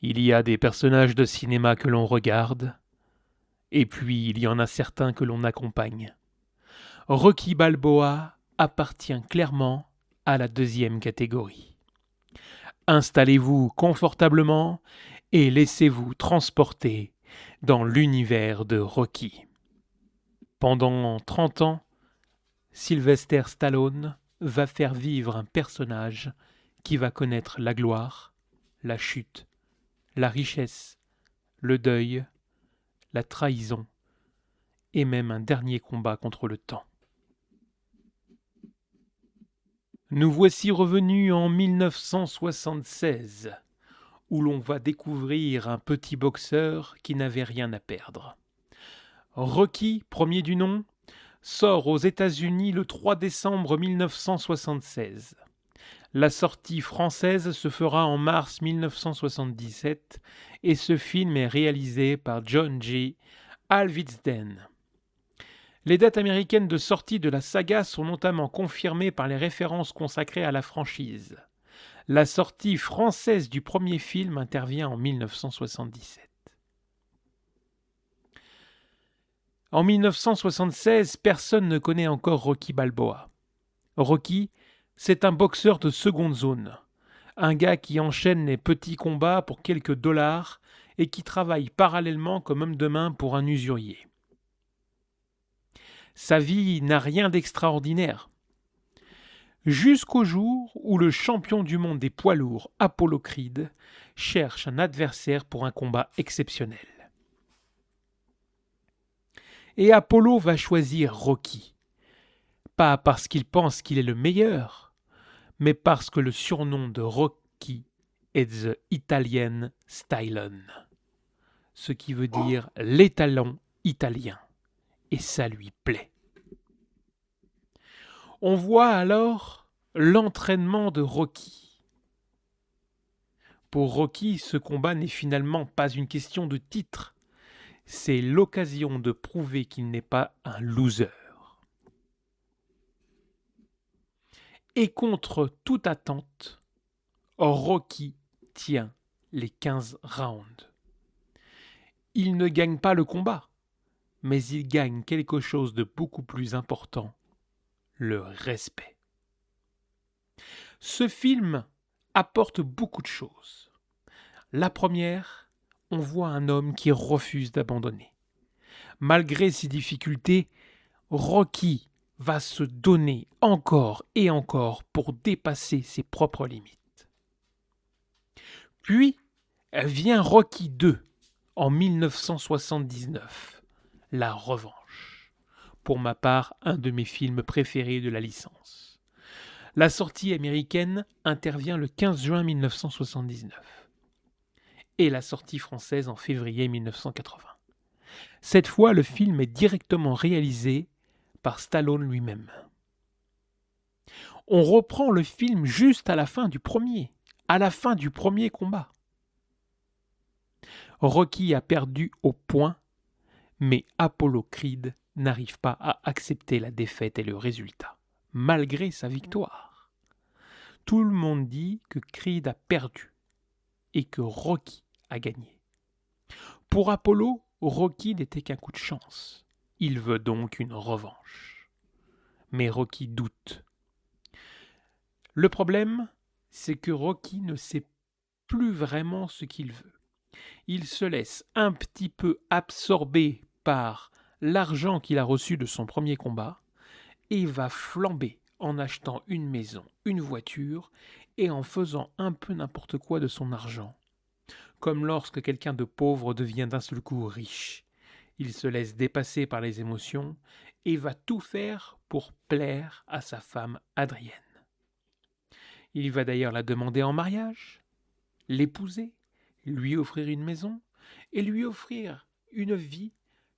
Il y a des personnages de cinéma que l'on regarde, et puis il y en a certains que l'on accompagne. Rocky Balboa appartient clairement à la deuxième catégorie. Installez-vous confortablement et laissez-vous transporter dans l'univers de Rocky. Pendant 30 ans, Sylvester Stallone va faire vivre un personnage qui va connaître la gloire, la chute, la richesse, le deuil, la trahison et même un dernier combat contre le temps. Nous voici revenus en 1976, où l'on va découvrir un petit boxeur qui n'avait rien à perdre. Rocky, premier du nom, sort aux États-Unis le 3 décembre 1976. La sortie française se fera en mars 1977 et ce film est réalisé par John G. Avildsen. Les dates américaines de sortie de la saga sont notamment confirmées par les références consacrées à la franchise. La sortie française du premier film intervient en 1977. En 1976, personne ne connaît encore Rocky Balboa. Rocky, c'est un boxeur de seconde zone, un gars qui enchaîne les petits combats pour quelques dollars et qui travaille parallèlement comme homme de main pour un usurier. Sa vie n'a rien d'extraordinaire. Jusqu'au jour où le champion du monde des poids lourds, Apollo Creed, cherche un adversaire pour un combat exceptionnel. Et Apollo va choisir Rocky. Pas parce qu'il pense qu'il est le meilleur, mais parce que le surnom de Rocky est The Italian Stylon, ce qui veut dire l'étalon italien. Et ça lui plaît. On voit alors l'entraînement de Rocky. Pour Rocky, ce combat n'est finalement pas une question de titre, c'est l'occasion de prouver qu'il n'est pas un loser. Et contre toute attente, Rocky tient les 15 rounds. Il ne gagne pas le combat, mais il gagne quelque chose de beaucoup plus important, le respect. Ce film apporte beaucoup de choses. La première, on voit un homme qui refuse d'abandonner. Malgré ses difficultés, Rocky va se donner encore et encore pour dépasser ses propres limites. Puis vient Rocky II en 1979, La Revanche. Pour ma part, un de mes films préférés de la licence. La sortie américaine intervient le 15 juin 1979 et la sortie française en février 1980. Cette fois, le film est directement réalisé par Stallone lui-même. On reprend le film juste à la fin du premier combat. Rocky a perdu au point, mais Apollo Creed n'arrive pas à accepter la défaite et le résultat, malgré sa victoire. Tout le monde dit que Creed a perdu et que Rocky a gagné. Pour Apollo, Rocky n'était qu'un coup de chance. Il veut donc une revanche. Mais Rocky doute. Le problème, c'est que Rocky ne sait plus vraiment ce qu'il veut. Il se laisse un petit peu absorber par l'argent qu'il a reçu de son premier combat et va flamber en achetant une maison, une voiture et en faisant un peu n'importe quoi de son argent. Comme lorsque quelqu'un de pauvre devient d'un seul coup riche. Il se laisse dépasser par les émotions et va tout faire pour plaire à sa femme Adrienne. Il va d'ailleurs la demander en mariage, l'épouser, lui offrir une maison et lui offrir une vie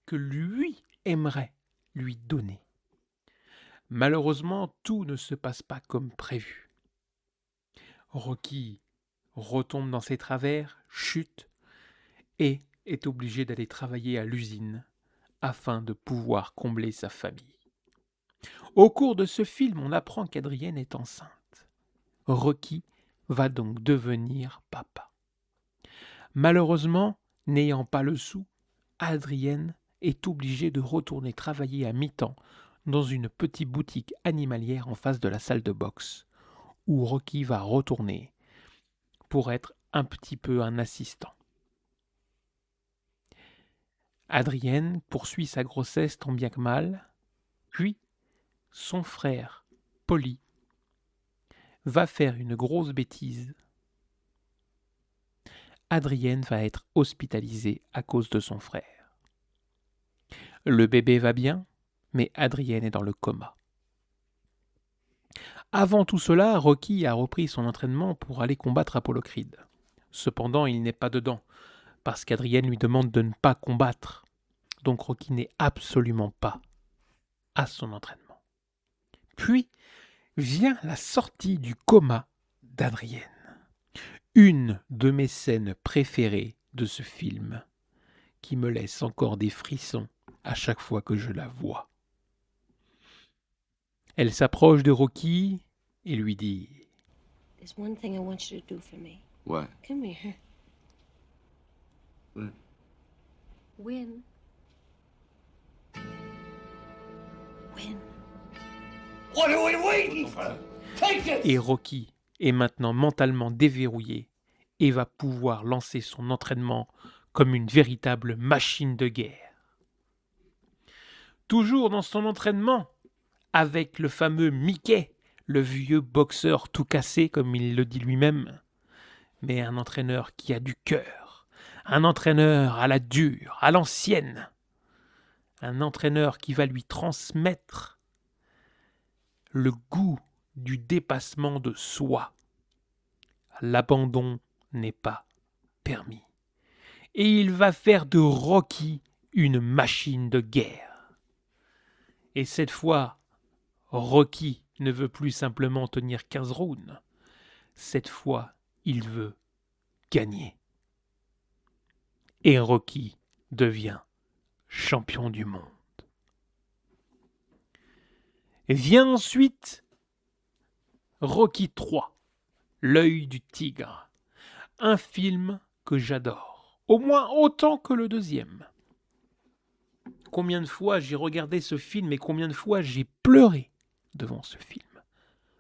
que lui aimerait lui donner. Malheureusement, tout ne se passe pas comme prévu. Rocky retombe dans ses travers, chute et est obligé d'aller travailler à l'usine afin de pouvoir combler sa famille. Au cours de ce film, on apprend qu'Adrienne est enceinte. Rocky va donc devenir papa. Malheureusement, n'ayant pas le sou, Adrienne est obligée de retourner travailler à mi-temps dans une petite boutique animalière en face de la salle de boxe, où Rocky va retourner pour être un petit peu un assistant. Adrienne poursuit sa grossesse tant bien que mal, puis son frère, Polly, va faire une grosse bêtise. Adrienne va être hospitalisée à cause de son frère. Le bébé va bien, mais Adrienne est dans le coma. Avant tout cela, Rocky a repris son entraînement pour aller combattre Apollo Creed. Cependant, il n'est pas dedans, parce qu'Adrienne lui demande de ne pas combattre. Donc Rocky n'est absolument pas à son entraînement. Puis vient la sortie du coma d'Adrienne. Une de mes scènes préférées de ce film, qui me laisse encore des frissons à chaque fois que je la vois. Elle s'approche de Rocky et lui dit « There's one thing I want you to do for me. What? Come here. What? Win. Win. What are we waiting for? Take this! » Et Rocky est maintenant mentalement déverrouillé et va pouvoir lancer son entraînement comme une véritable machine de guerre. Toujours dans son entraînement, avec le fameux Mickey, le vieux boxeur tout cassé, comme il le dit lui-même, mais un entraîneur qui a du cœur, un entraîneur à la dure, à l'ancienne, un entraîneur qui va lui transmettre le goût du dépassement de soi. L'abandon n'est pas permis. Et il va faire de Rocky une machine de guerre. Et cette fois, Rocky ne veut plus simplement tenir 15 rounds. Cette fois, il veut gagner. Et Rocky devient champion du monde. Vient ensuite Rocky III, l'œil du tigre. Un film que j'adore, au moins autant que le deuxième. Combien de fois j'ai regardé ce film et combien de fois j'ai pleuré devant ce film.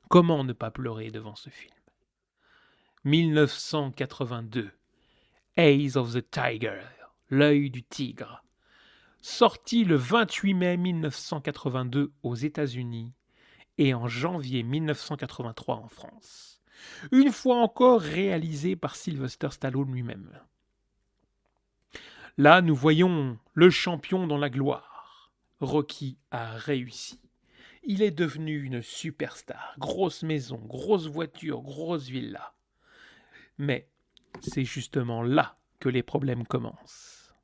Comment ne pas pleurer devant ce film? 1982, Eyes of the Tiger, l'œil du tigre. Sorti le 28 mai 1982 aux États-Unis et en janvier 1983 en France. Une fois encore réalisé par Sylvester Stallone lui-même. Là, nous voyons le champion dans la gloire. Rocky a réussi. Il est devenu une superstar. Grosse maison, grosse voiture, grosse villa. Mais c'est justement là que les problèmes commencent.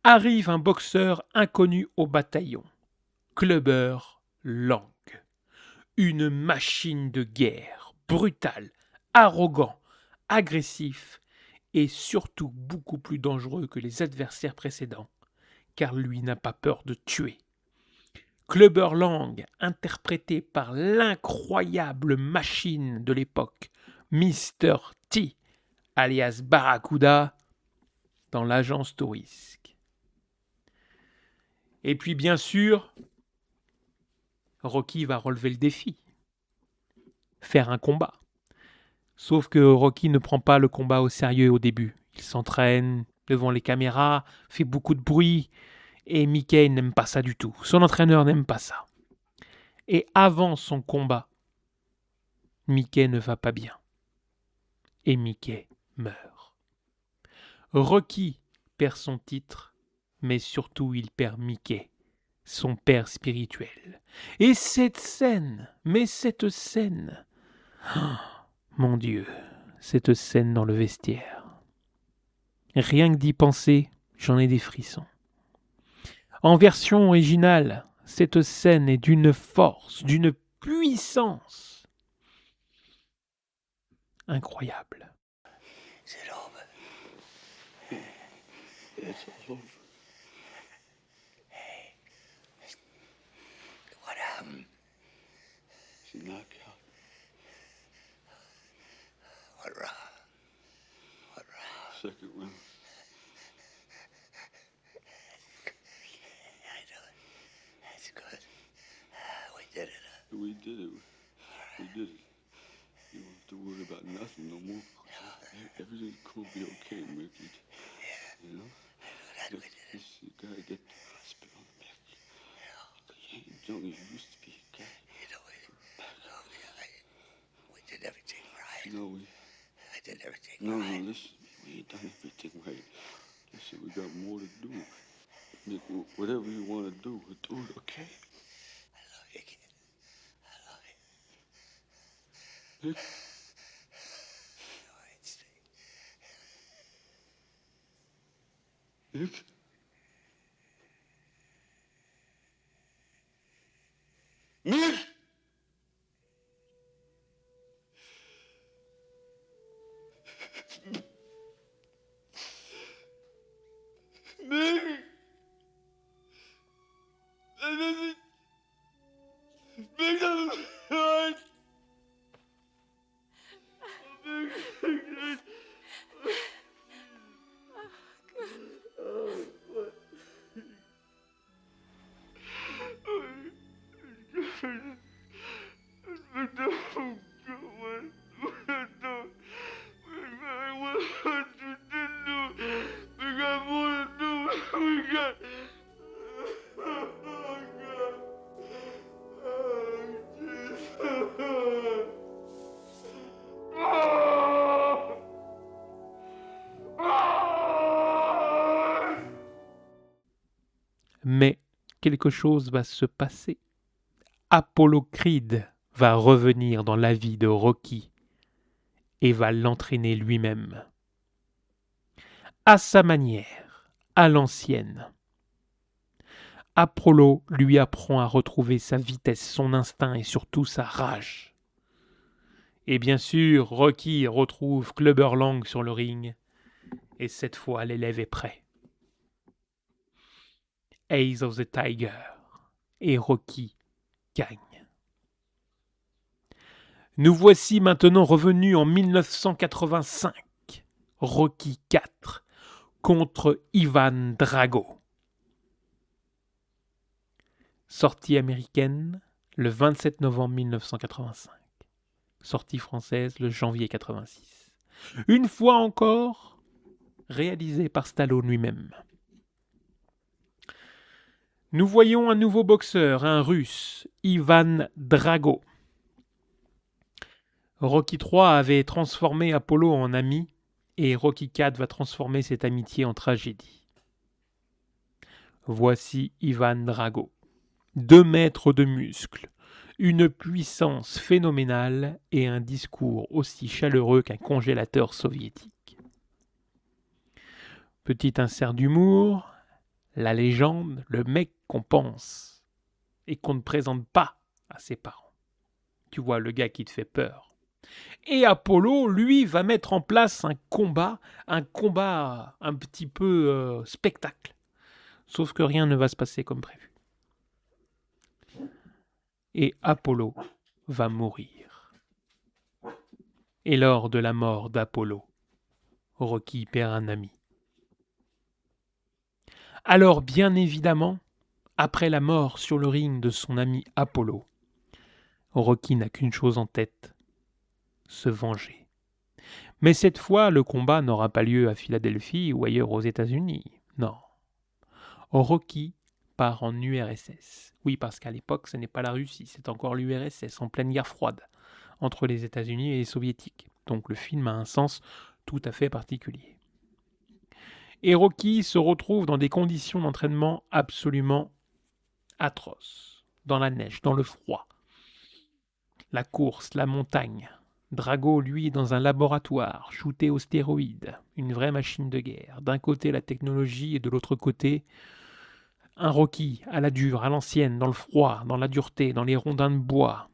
Arrive un boxeur inconnu au bataillon, Clubber Lang. Une machine de guerre, brutal, arrogant, agressif et surtout beaucoup plus dangereux que les adversaires précédents, car lui n'a pas peur de tuer. Clubber Lang, interprété par l'incroyable machine de l'époque, Mr. T, alias Barracuda, dans l'agence Tourisque. Et puis bien sûr, Rocky va relever le défi, faire un combat. Sauf que Rocky ne prend pas le combat au sérieux au début. Il s'entraîne devant les caméras, fait beaucoup de bruit, et Mickey n'aime pas ça du tout. Son entraîneur n'aime pas ça. Et avant son combat, Mickey ne va pas bien. Et Mickey meurt. Rocky perd son titre, mais surtout il perd Mickey, son père spirituel. Et cette scène, mon Dieu, cette scène dans le vestiaire. Rien que d'y penser, j'en ai des frissons. En version originale, cette scène est d'une force, d'une puissance incroyable. Is it over? It's over. Hey, what happened? She knocked out. second one. I know it. That's good. We did it. We did it. We did it. You don't have to worry about nothing no more. Everything's gonna be okay, Mickey. You know? That we did it. You gotta get to the hospital, Mickey. You ain't young as you used to be, okay? You know, we did everything right. No, I did everything no, right. listen. We ain't done everything right. Listen, we got more to do. Nick, whatever you want to do, we'll do it, okay? I love you, kid. I love you. Nick? All right, Steve. Nick? Nick! Nick! Nick doesn't hurt. Mais quelque chose va se passer. Apollo Creed va revenir dans la vie de Rocky et va l'entraîner lui-même. À sa manière, à l'ancienne. Apollo lui apprend à retrouver sa vitesse, son instinct et surtout sa rage. Et bien sûr, Rocky retrouve Clubber Lang sur le ring et cette fois l'élève est prêt. Eyes of the Tiger et Rocky gagne. Nous voici maintenant revenus en 1985, Rocky IV contre Ivan Drago. Sortie américaine le 27 novembre 1985. Sortie française le janvier 86. Une fois encore, réalisé par Stallone lui-même. Nous voyons un nouveau boxeur, un Russe, Ivan Drago. Rocky III avait transformé Apollo en ami et Rocky IV va transformer cette amitié en tragédie. Voici Ivan Drago. 2 mètres de muscles, une puissance phénoménale et un discours aussi chaleureux qu'un congélateur soviétique. Petit insert d'humour, la légende, le mec qu'on pense et qu'on ne présente pas à ses parents. Tu vois, le gars qui te fait peur. Et Apollo, lui, va mettre en place un combat un petit peu spectacle. Sauf que rien ne va se passer comme prévu. Et Apollo va mourir. Et lors de la mort d'Apollo, Rocky perd un ami. Alors, bien évidemment, après la mort sur le ring de son ami Apollo, Rocky n'a qu'une chose en tête, se venger. Mais cette fois, le combat n'aura pas lieu à Philadelphie ou ailleurs aux États-Unis. Non. Rocky part en URSS. Oui, parce qu'à l'époque, ce n'est pas la Russie, c'est encore l'URSS, en pleine guerre froide, entre les États-Unis et les Soviétiques. Donc le film a un sens tout à fait particulier. Et Rocky se retrouve dans des conditions d'entraînement absolument atroces. Dans la neige, dans le froid. La course, la montagne. Drago, lui, dans un laboratoire, shooté aux stéroïdes, une vraie machine de guerre. D'un côté, la technologie, et de l'autre côté, un Rocky, à la dure, à l'ancienne, dans le froid, dans la dureté, dans les rondins de bois.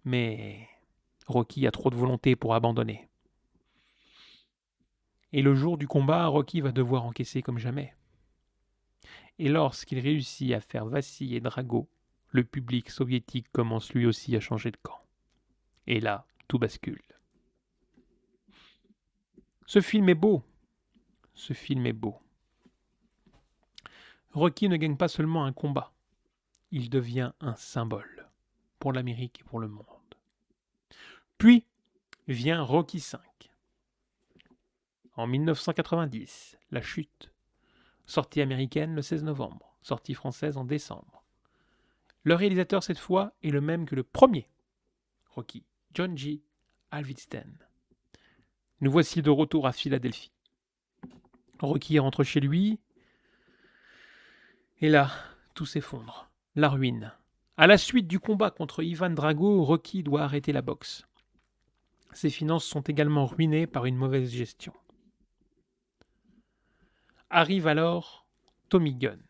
Mais Rocky a trop de volonté pour abandonner. Et le jour du combat, Rocky va devoir encaisser comme jamais. Et lorsqu'il réussit à faire vaciller Drago, le public soviétique commence lui aussi à changer de camp. Et là, tout bascule. Ce film est beau. ce film est beau. Rocky ne gagne pas seulement un combat, il devient un symbole pour l'Amérique et pour le monde. Puis vient Rocky V. En 1990, La Chute, sortie américaine le 16 novembre, sortie française en décembre. Le réalisateur cette fois est le même que le premier Rocky, John G. Avildsen. Nous voici de retour à Philadelphie. Rocky rentre chez lui, et là, tout s'effondre. La ruine. À la suite du combat contre Ivan Drago, Rocky doit arrêter la boxe. Ses finances sont également ruinées par une mauvaise gestion. Arrive alors Tommy Gunn.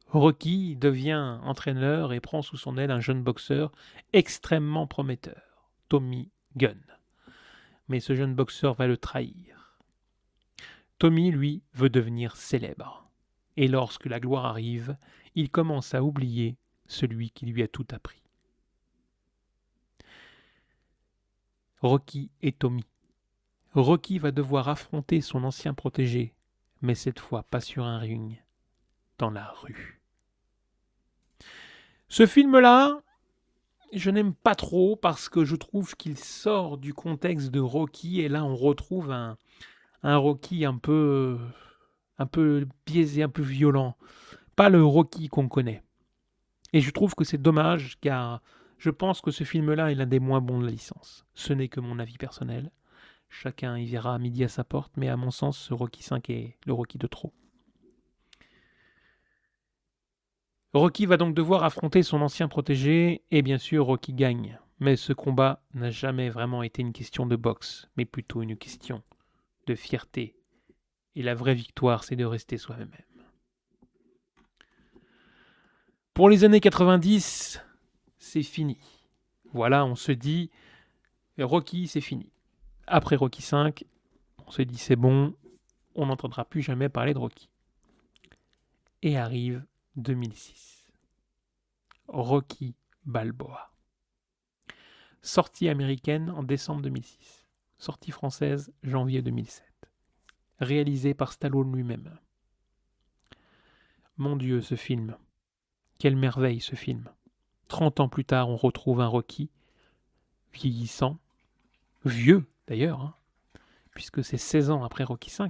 Rocky devient entraîneur et prend sous son aile un jeune boxeur extrêmement prometteur, Tommy Gunn. Mais ce jeune boxeur va le trahir. Tommy, lui, veut devenir célèbre. Et lorsque la gloire arrive, il commence à oublier celui qui lui a tout appris. Rocky et Tommy. Rocky va devoir affronter son ancien protégé, mais cette fois pas sur un ring, dans la rue. Ce film-là, je n'aime pas trop parce que je trouve qu'il sort du contexte de Rocky, et là on retrouve un Rocky un peu biaisé, un peu violent. Pas le Rocky qu'on connaît. Et je trouve que c'est dommage, car je pense que ce film-là est l'un des moins bons de la licence. Ce n'est que mon avis personnel. Chacun y verra midi à sa porte, mais à mon sens, ce Rocky 5 est le Rocky de trop. Rocky va donc devoir affronter son ancien protégé, et bien sûr Rocky gagne. Mais ce combat n'a jamais vraiment été une question de boxe, mais plutôt une question de fierté. Et la vraie victoire, c'est de rester soi-même. Pour les années 90, c'est fini. Voilà, on se dit, Rocky, c'est fini. Après Rocky 5, on se dit, c'est bon, on n'entendra plus jamais parler de Rocky. Et arrive 2006. Rocky Balboa. Sortie américaine en décembre 2006. Sortie française, janvier 2007. Réalisé par Stallone lui-même. Mon Dieu, ce film. Quelle merveille, ce film. 30 ans plus tard, on retrouve un Rocky, vieillissant, vieux d'ailleurs, puisque c'est 16 ans après Rocky V.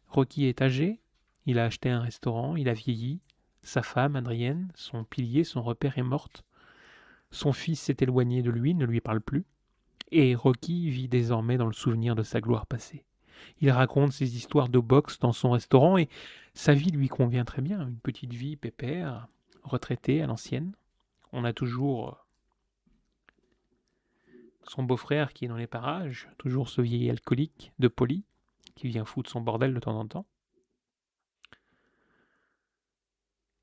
Rocky est âgé, il a acheté un restaurant, il a vieilli, sa femme, Adrienne, son pilier, son repère est morte, son fils s'est éloigné de lui, ne lui parle plus, et Rocky vit désormais dans le souvenir de sa gloire passée. Il raconte ses histoires de boxe dans son restaurant et sa vie lui convient très bien. Une petite vie pépère, retraité à l'ancienne. On a toujours son beau-frère qui est dans les parages, toujours ce vieil alcoolique de Poli qui vient foutre son bordel de temps en temps.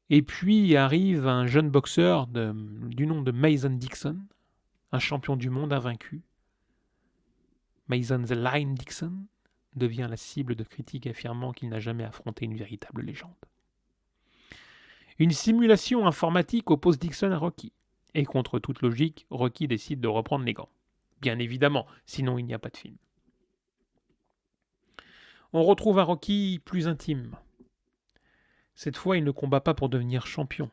Et puis arrive un jeune boxeur du nom de Mason Dixon, un champion du monde invaincu. Mason the Lion Dixon devient la cible de critiques affirmant qu'il n'a jamais affronté une véritable légende. Une simulation informatique oppose Dixon à Rocky. Et contre toute logique, Rocky décide de reprendre les gants. Bien évidemment, sinon il n'y a pas de film. On retrouve un Rocky plus intime. Cette fois, il ne combat pas pour devenir champion.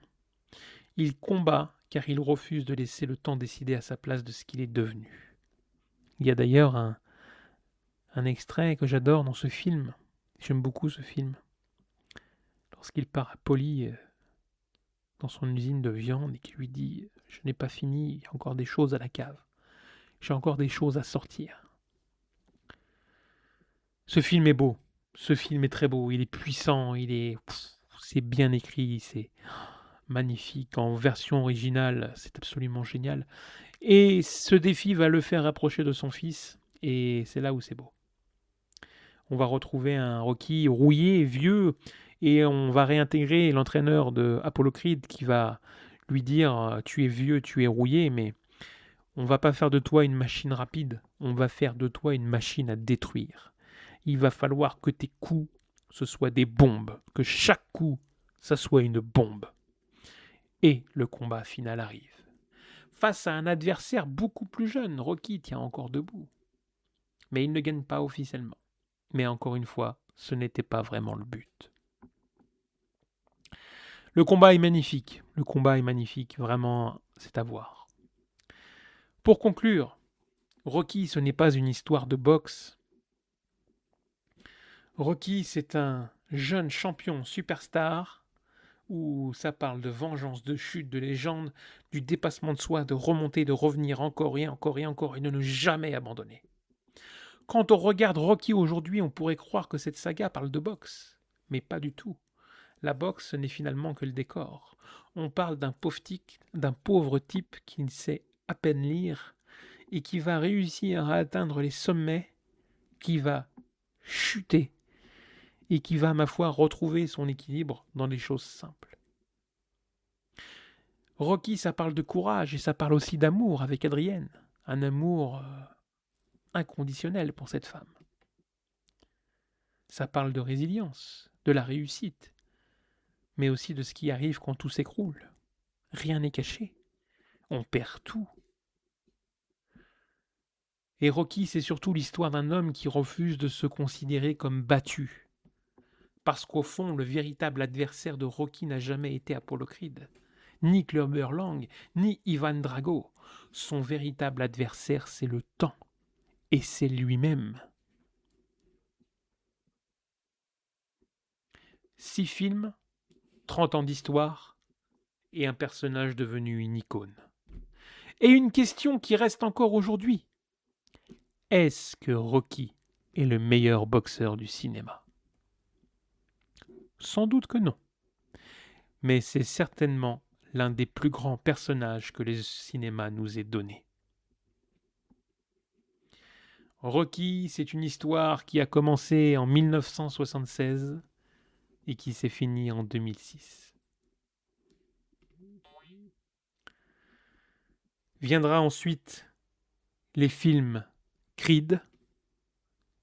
Il combat car il refuse de laisser le temps décider à sa place de ce qu'il est devenu. Il y a d'ailleurs un extrait que j'adore dans ce film. J'aime beaucoup ce film. Lorsqu'il part à Poli dans son usine de viande et qu'il lui dit « Je n'ai pas fini, il y a encore des choses à la cave. J'ai encore des choses à sortir. » Ce film est beau. Ce film est très beau. Il est puissant. C'est bien écrit. C'est magnifique. En version originale, c'est absolument génial. Et ce défi va le faire rapprocher de son fils. Et c'est là où c'est beau. On va retrouver un Rocky rouillé, vieux, et on va réintégrer l'entraîneur de Apollo Creed qui va lui dire « Tu es vieux, tu es rouillé, mais on va pas faire de toi une machine rapide, on va faire de toi une machine à détruire. Il va falloir que tes coups, ce soient des bombes, que chaque coup, ça soit une bombe. » Et le combat final arrive. Face à un adversaire beaucoup plus jeune, Rocky tient encore debout. Mais il ne gagne pas officiellement. Mais encore une fois, ce n'était pas vraiment le but. Le combat est magnifique. Le combat est magnifique. Vraiment, c'est à voir. Pour conclure, Rocky, ce n'est pas une histoire de boxe. Rocky, c'est un jeune champion superstar où ça parle de vengeance, de chute, de légende, du dépassement de soi, de remonter, de revenir encore et encore et encore et de ne jamais abandonner. Quand on regarde Rocky aujourd'hui, on pourrait croire que cette saga parle de boxe, mais pas du tout. La boxe, ce n'est finalement que le décor. On parle d'un pauvre type qui ne sait à peine lire et qui va réussir à atteindre les sommets, qui va chuter et qui va, ma foi, retrouver son équilibre dans les choses simples. Rocky, ça parle de courage et ça parle aussi d'amour avec Adrienne. Un amour inconditionnel pour cette femme. Ça parle de résilience, de la réussite, mais aussi de ce qui arrive quand tout s'écroule. Rien n'est caché. On perd tout. Et Rocky, c'est surtout l'histoire d'un homme qui refuse de se considérer comme battu. Parce qu'au fond, le véritable adversaire de Rocky n'a jamais été Apollo Creed, ni Clubber Lang, ni Ivan Drago. Son véritable adversaire, c'est le temps. Et c'est lui-même. 6 films, 30 ans d'histoire, et un personnage devenu une icône. Et une question qui reste encore aujourd'hui. Est-ce que Rocky est le meilleur boxeur du cinéma ? Sans doute que non. Mais c'est certainement l'un des plus grands personnages que le cinéma nous ait donné. Rocky, c'est une histoire qui a commencé en 1976 et qui s'est finie en 2006. Viendra ensuite les films Creed,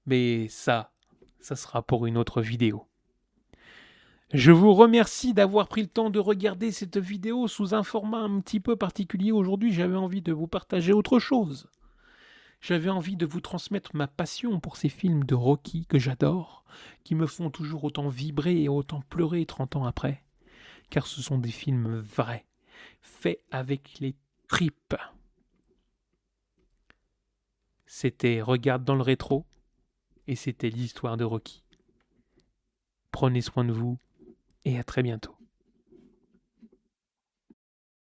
mais ça sera pour une autre vidéo. Je vous remercie d'avoir pris le temps de regarder cette vidéo sous un format un petit peu particulier. Aujourd'hui, j'avais envie de vous partager autre chose. J'avais envie de vous transmettre ma passion pour ces films de Rocky que j'adore, qui me font toujours autant vibrer et autant pleurer 30 ans après, car ce sont des films vrais, faits avec les tripes. C'était Regarde dans le rétro, et c'était l'histoire de Rocky. Prenez soin de vous, et à très bientôt.